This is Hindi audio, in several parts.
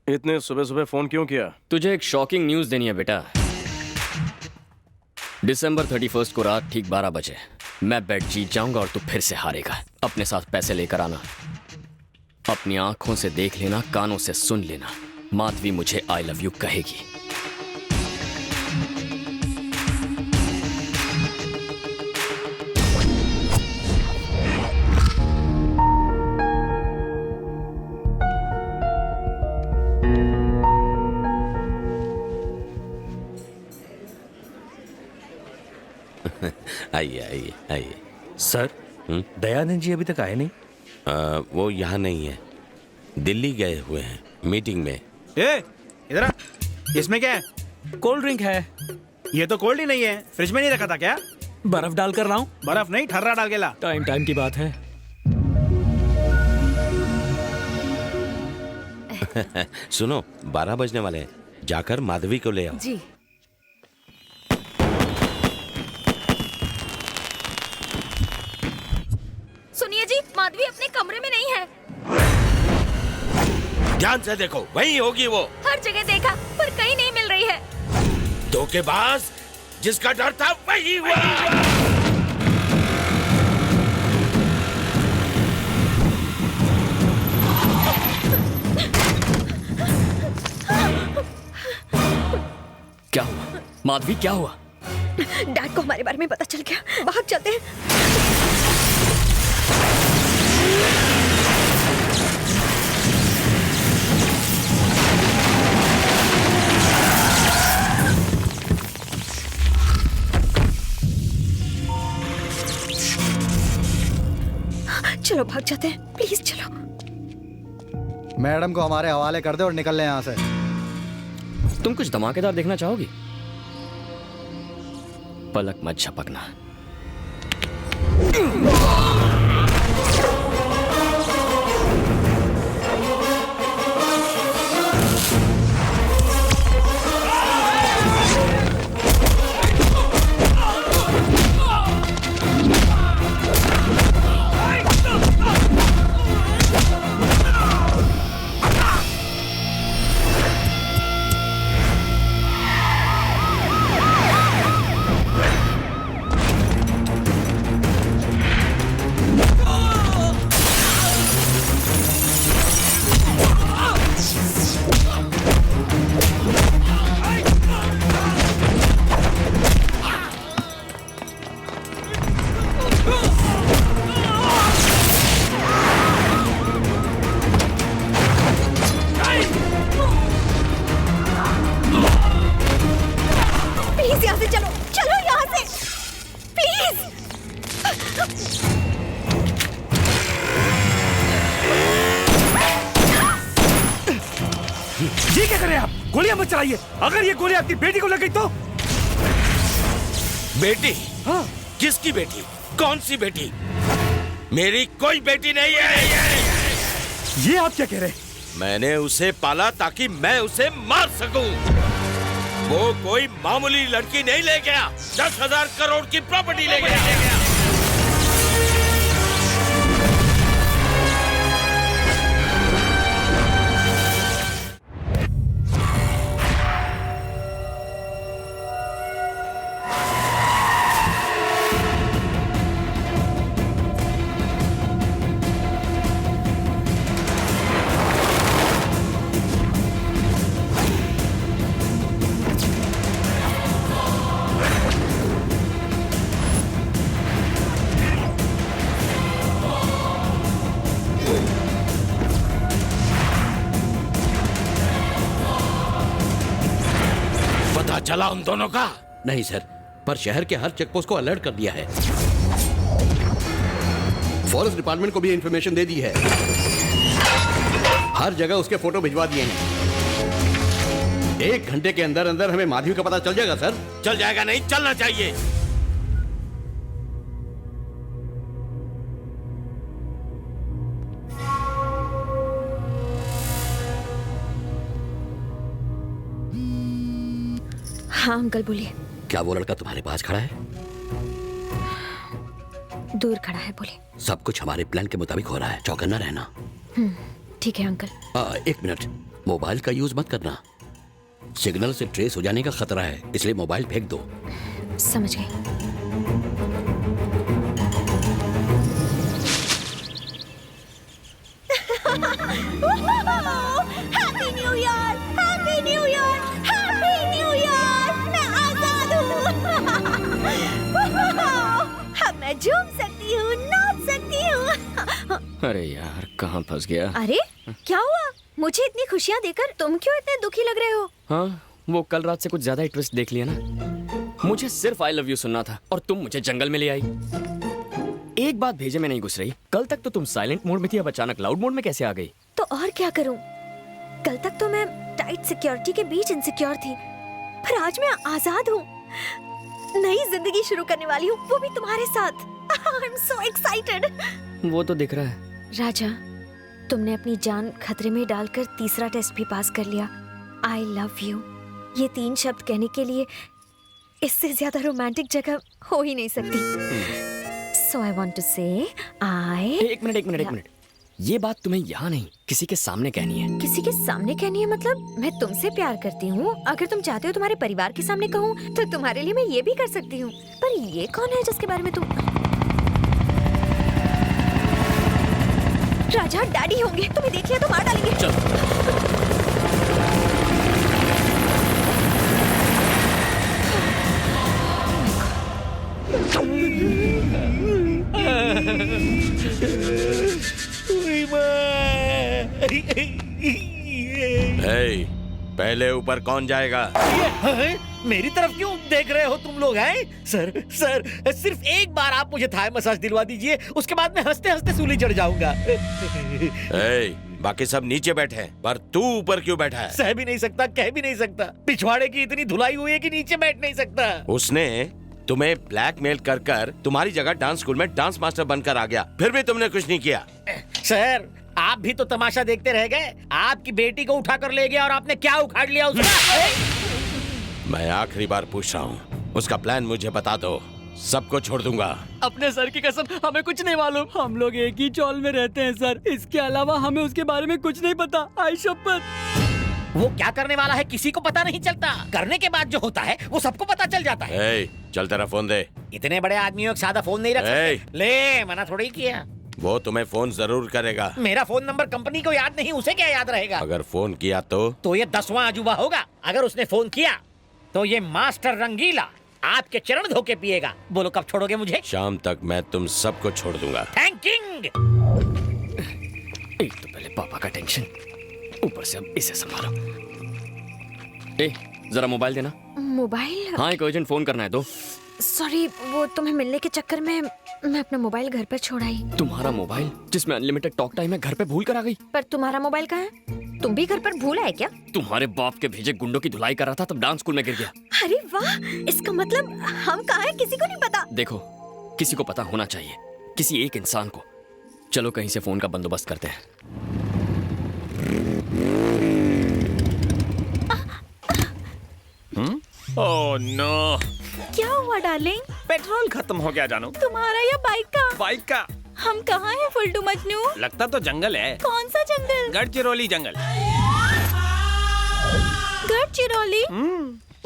इतने सुबह सुबह फोन क्यों किया? तुझे एक शॉकिंग न्यूज देनी है बेटा। दिसंबर 31 को रात ठीक 12 बजे मैं बेट जीत जाऊंगा और तू फिर से हारेगा। अपने साथ पैसे लेकर आना। अपनी आंखों से देख लेना, कानों से सुन लेना, माधवी मुझे आई लव यू कहेगी। आइए आइए आइए। सर, दयानंद जी अभी तक आए नहीं। वो यहाँ नहीं है, दिल्ली गए हुए हैं मीटिंग में। इधर आ। इसमें क्या है? कोल्ड ड्रिंक है। ये तो कोल्ड ही नहीं है, फ्रिज में नहीं रखा था क्या? बर्फ डाल कर रहा हूँ। बर्फ नहीं, ठर्रा डाल के ला। टाइम टाइम की बात है। सुनो, 12 बजने वाले हैं, जाकर माधवी को ले आओ। जी। सुनिए जी, माधवी अपने कमरे में नहीं है। ध्यान से देखो, वहीं होगी वो। हर जगह देखा पर कहीं नहीं मिल रही है। धोखेबाज, जिसका डर था वही हुआ। क्या हुआ माधवी, क्या हुआ? डैड को हमारे बारे में पता चल गया, भाग चलते हैं। चलो भाग जाते हैं, प्लीज चलो। मैडम को हमारे हवाले कर दे और निकल ले यहाँ से। तुम कुछ धमाकेदार देखना चाहोगी? पलक मत झपकना। प्लीज यहाँ से चलो, चलो यहाँ से, प्लीज। ये क्या कर रहे हैं आप? गोलियां मत चलाइए। अगर ये गोली आपकी बेटी को लग गई तो? बेटी? हाँ। किसकी बेटी? कौन सी बेटी? मेरी कोई बेटी नहीं है। ये आप क्या कह रहे हैं? मैंने उसे पाला ताकि मैं उसे मार सकूं। वो कोई मामूली लड़की नहीं ले गया, 10,000 करोड़ की प्रॉपर्टी ले गया। पता चला उन दोनों का? नहीं सर, पर शहर के हर चेक पोस्ट को अलर्ट कर दिया है। फॉरेस्ट डिपार्टमेंट को भी इंफॉर्मेशन दे दी है। हर जगह उसके फोटो भिजवा दिए हैं। 1 घंटे के अंदर अंदर हमें माधवी का पता चल जाएगा सर। चल जाएगा नहीं, चलना चाहिए। हाँ अंकल बोलिए। क्या वो लड़का तुम्हारे पास खड़ा है? दूर खड़ा है, बोलिए। सब कुछ हमारे प्लान के मुताबिक हो रहा है, चौकन्ना रहना। ठीक है अंकल। एक मिनट, मोबाइल का यूज मत करना। सिग्नल से ट्रेस हो जाने का खतरा है, इसलिए मोबाइल फेंक दो। समझ गई। Happy new year, happy new year, happy new year. मैं आजाद हूँ। अब मैं झूम सकती हूँ, नाच सकती हूँ। अरे यार, कहाँ फंस गया? अरे क्या हुआ? मुझे इतनी खुशियाँ देकर तुम क्यों इतने दुखी लग रहे हो? हाँ, वो कल रात से कुछ ज्यादा ही ट्विस्ट देख लिया ना। मुझे सिर्फ आई लव यू सुनना था और तुम मुझे जंगल में ले आई। एक बात भेजे में नहीं घुस रही। कल तक तो तुम साइलेंट मोड में थी, अब अचानक लाउड मोड में कैसे आ गई? तो और क्या करूं? कल तक तो मैं टाइट सिक्योरिटी के बीच इनसिक्योर थी, पर आज मैं आजाद हूँ। नई जिंदगी शुरू करने वाली हूँ, वो भी तुम्हारे साथ। I'm so excited। वो तो दिख रहा है। राजा, तुमने अपनी जान खतरे में डालकर तीसरा टेस्ट भी पास कर लिया। I love you। ये 3 शब्द कहने के लिए इससे ज्यादा रोमांटिक जगह हो ही नहीं सकती। So I want to say एक मिनट। ये बात तुम्हें यहाँ नहीं, किसी के सामने कहनी है। किसी के सामने कहनी है मतलब? मैं तुमसे प्यार करती हूँ। अगर तुम चाहते हो तुम्हारे परिवार के सामने कहूँ तो तुम्हारे लिए मैं ये भी कर सकती हूँ। पर ये कौन है जिसके बारे में तुम? राजा, डैडी होंगे, तुम्हें देख लिया तो मार डालेंगे। हे, पहले ऊपर कौन जाएगा? मेरी तरफ क्यों देख रहे हो तुम लोग? हैं सर, सिर्फ एक बार आप मुझे थाई मसाज दिलवा दीजिए, उसके बाद मैं हंसते हंसते सूली चढ़ जाऊंगा। हे, बाकी सब नीचे बैठे हैं, पर तू ऊपर क्यों बैठा है? सह भी नहीं सकता, कह भी नहीं सकता। पिछवाड़े की इतनी धुलाई हुई है कि नीचे बैठ नहीं सकता। उसने तुम्हें ब्लैकमेल कर कर तुम्हारी जगह डांस स्कूल में डांस मास्टर बनकर आ गया, फिर भी तुमने कुछ नहीं किया। सर, आप भी तो तमाशा देखते रह गए। आपकी बेटी को उठा कर ले गया और आपने क्या उखाड़ लिया उसका? मैं आखिरी बार पूछ रहा हूँ, उसका प्लान मुझे बता दो, सबको छोड़ दूंगा। अपने सर की कसम, हमें कुछ नहीं मालूम। हम लोग एक ही चौल में रहते हैं सर, इसके अलावा हमें उसके बारे में कुछ नहीं पता। आई शपथ। वो क्या करने वाला है किसी को पता नहीं चलता, करने के बाद जो होता है वो सबको पता चल जाता है। ए, चल तेरा फोन दे। इतने बड़े आदमियों के सादा फोन नहीं रख सकते। ले, मना थोड़ी किया। वो तुम्हें फोन जरूर करेगा। मेरा फोन नंबर कंपनी को याद नहीं, उसे क्या याद रहेगा? अगर फोन किया तो ये 10वां अजूबा होगा। अगर उसने फोन किया तो ये मास्टर रंगीला आपके चरण धो के पिएगा। बोलो कब छोड़ोगे मुझे? शाम तक मैं तुम सबको छोड़ दूंगा। थैंकिंग। एक तो पहले पापा का टेंशन, ऊपर से अब इसे संभालो। ए, जरा मोबाइल देना। मोबाइल? हाँ, एक अर्जेंट फोन करना है तो। सॉरी, वो तुम्हें मिलने के चक्कर में मैं अपना मोबाइल घर पर छोड़ आई। तुम्हारा मोबाइल जिसमें अनलिमिटेड टॉक टाइम है घर पे भूल कर आ गई? पर तुम्हारा मोबाइल कहाँ है? तुम भी घर पर भूल आए क्या? तुम्हारे बाप के भेजे गुंडों की धुलाई कर रहा था तब डांस स्कूल में गिर गया। अरे वाह, इसका मतलब हम कहाँ हैं किसी को नहीं पता। देखो, किसी को पता होना चाहिए, किसी एक इंसान को। चलो कहीं से फोन का बंदोबस्त करते हैं। ओह नो, क्या हुआ डार्लिंग? पेट्रोल खत्म हो गया जानू। तुम्हारा या बाइक का? बाइक का। हम कहाँ हैं फुल्टू मजनू? लगता तो जंगल है। कौन सा जंगल? गढ़चिरौली जंगल। गढ़चिरौली?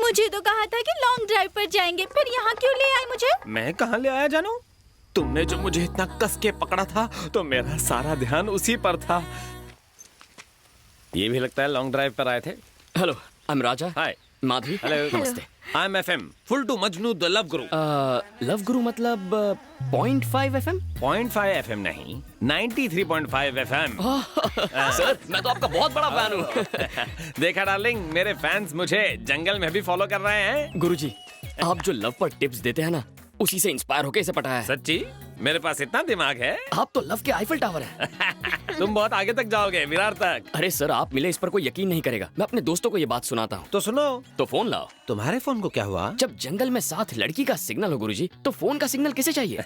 मुझे तो कहा था कि लॉन्ग ड्राइव पर जाएंगे, फिर यहाँ क्यों ले आए मुझे? मैं कहाँ ले आया जानू? तुमने जो मुझे इतना कस के पकड़ा था तो मेरा सारा ध्यान उसी पर था। ये भी लगता है लॉन्ग ड्राइव पर आए थे। Hello, I am Raja. Hi. Madhavi. Hello. नमस्ते। I am FM, full to Majnu the love guru. Love guru मतलब 0.5 FM? 0.5 FM नहीं, 93.5 FM। सर, मैं तो आपका बहुत बड़ा फैन हूँ। देखा डार्लिंग, मेरे फैंस मुझे जंगल में भी फॉलो कर रहे हैं। गुरुजी, आप जो लव पर टिप्स देते हैं ना, उसी से इंस्पायर होके इसे पटाया है। सच्ची? मेरे पास इतना दिमाग है? आप तो लव के आईफल टावर है। तुम बहुत आगे तक जाओगे, विरार तक। अरे सर, आप मिले इस पर कोई यकीन नहीं करेगा। मैं अपने दोस्तों को ये बात सुनाता हूँ। तो सुनो। तो फोन लाओ। तुम्हारे फोन को क्या हुआ? जब जंगल में साथ लड़की का सिग्नल हो गुरुजी, तो फोन का सिग्नल किसे चाहिए?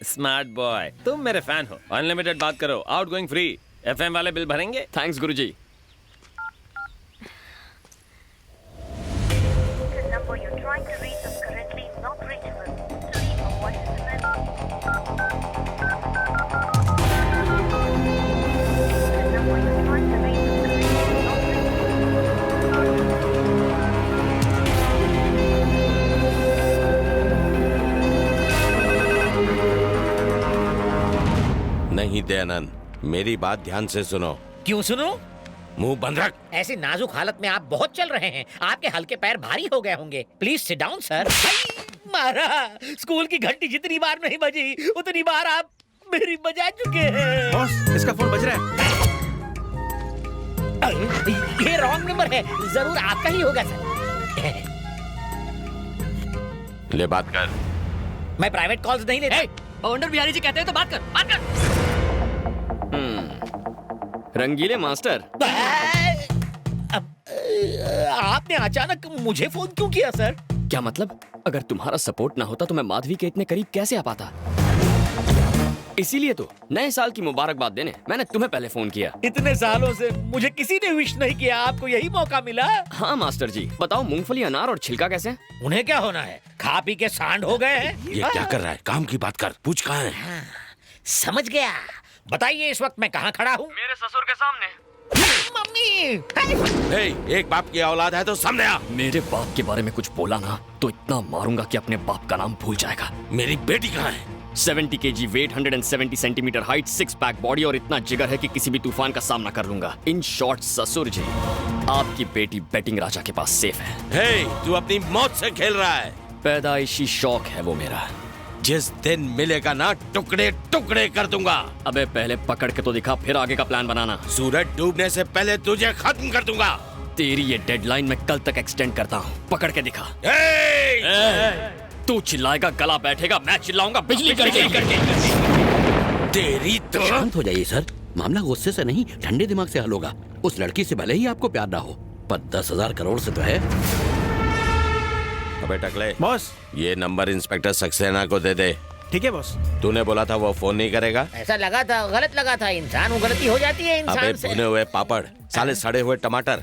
स्मार्ट बॉय, तुम मेरे फैन हो। अनलिमिटेड बात करो, आउट गोइंग फ्री। FM वाले बिल भरेंगे। थैंक्स गुरुजी। नहीं दयानंद, मेरी बात ध्यान से सुनो। क्यों सुनो? मुंह बंद रख। ऐसी नाजुक हालत में आप बहुत चल रहे हैं, आपके हल्के पैर भारी हो गए होंगे। Please sit down sir. मारा, स्कूल की घंटी जितनी बार नहीं बजी उतनी बार आप मेरी बजा चुके हैं। बॉस, इसका फोन बज रहा है। ये रॉन्ग नंबर है, जरूर आपका ही होगा सर। ले बात कर। मैं प्राइवेट कॉल्स नहीं लेता। ओनर बिहारी जी कहते हैं तो बात कर, बात कर। रंगीले मास्टर, आपने अचानक मुझे फोन क्यों किया सर? क्या मतलब? अगर तुम्हारा सपोर्ट ना होता तो मैं माधवी के इतने करीब कैसे आ पाता? इसीलिए तो नए साल की मुबारकबाद देने मैंने तुम्हें पहले फोन किया। इतने सालों से मुझे किसी ने विश नहीं किया, आपको यही मौका मिला। हाँ मास्टर जी, बताओ मूंगफली, अनार और छिलका कैसे? उन्हें क्या होना है, खा पी के सांड हो गए हैं। ये क्या कर रहा है? काम की बात कर। पूछ कहाँ है? समझ गया। बताइए इस वक्त मैं कहाँ खड़ा हूँ? मेरे ससुर के सामने। मम्मी। एक बाप की औलाद है तो सामने आ। मेरे बाप के बारे में कुछ बोला ना तो इतना मारूंगा कि अपने बाप का नाम भूल जाएगा। मेरी बेटी कहाँ है? 70 kg weight, 170 centimetre height, 6 pack body और इतना जिगर है कि किसी भी तूफान का सामना कर लूंगा। इन शॉर्ट ससुर जी, आपकी बेटी बैटिंग राजा के पास सेफ है। हे, तू अपनी मौत से खेल रहा है। पैदाइशी शौक है वो मेरा। जिस दिन मिलेगा ना, टुकड़े टुकड़े कर दूंगा। अबे पहले पकड़ के तो दिखा, फिर आगे का प्लान बनाना। सूरज डूबने से पहले तुझे खत्म कर दूंगा। तेरी ये डेडलाइन मैं कल तक एक्सटेंड करता हूँ। पकड़ के दिखा। तू चिल्लाएगा, गला बैठेगा, मैं चिल्लाऊंगा बिजली करके। तेरी तो शांत हो जाइए सर, मामला गुस्से से नहीं ठंडे दिमाग से हल होगा। उस लड़की से भले ही आपको प्यार ना हो, पर 10,000 करोड़ से तो है। अबे टकले, बॉस, ये नंबर इंस्पेक्टर सक्सेना को दे दे। ठीक है बॉस। तूने बोला था वो फोन नहीं करेगा। ऐसा लगा था, गलत लगा था। इंसान को गलती हो जाती है अबे इंसान से। भुने हुए पापड़, साले सड़े हुए टमाटर,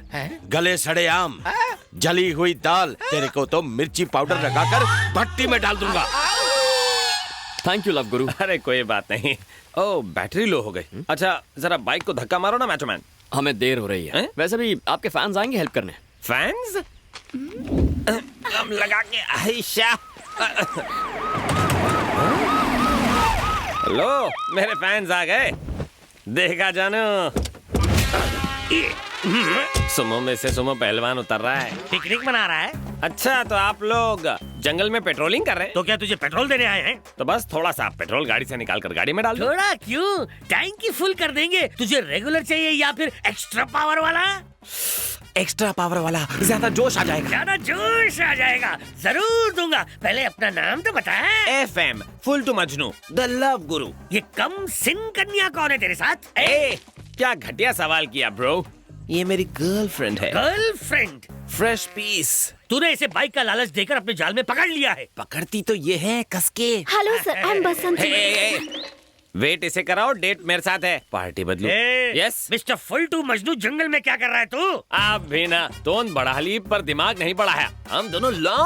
गले सड़े आम, जली हुई दाल, तेरे को तो मिर्ची पाउडर लगाकर भट्टी में डाल दूंगा। थैंक यू लव गुरु। अरे कोई बात नहीं। ओ, बैटरी लो हो गई। अच्छा, जरा बाइक को धक्का मारो ना मैचोमैन। हमें देर हो रही है। हैं? वैसे भी आपके फैंस आएंगे हेल्प करने। फैंस? हम लगा के आयशा। लो, मेरे फैंस आ गए। देखा जानो, सुमो में से सुमो पहलवान उतर रहा है। पिकनिक मना रहा है। अच्छा, तो आप लोग जंगल में पेट्रोलिंग कर रहे हैं? तो क्या तुझे पेट्रोल देने आए हैं? तो बस थोड़ा सा पेट्रोल गाड़ी से निकाल कर गाड़ी में डाल दो। थोड़ा क्यों, टैंक ही फुल कर देंगे। तुझे रेगुलर चाहिए या फिर एक्स्ट्रा पावर वाला? एक्स्ट्रा पावर वाला, ज्यादा जोश आ जाएगा। ज्यादा जोश आ जाएगा, जरूर दूंगा। पहले अपना नाम तो बता। FM full to Majnu, the love guru. ये कम सिंह कन्या कौन है तेरे साथ? ए, क्या घटिया सवाल किया ब्रो। ये मेरी गर्लफ्रेंड है। गर्लफ्रेंड? Fresh piece. तूने इसे बाइक का लालच देकर अपने जाल में पकड़ लिया है। पकड़ती तो ये है कसके। Hello sir, I am Basanti. Wait, इसे कराओ, डेट मेरे साथ है। पार्टी बदलू। Yes mister full to Majnu, जंगल में क्या कर रहा है तू? आप भी ना, टोन बढ़ा ली पर दिमाग नहीं बढ़ाया। हम दोनों लॉन्ग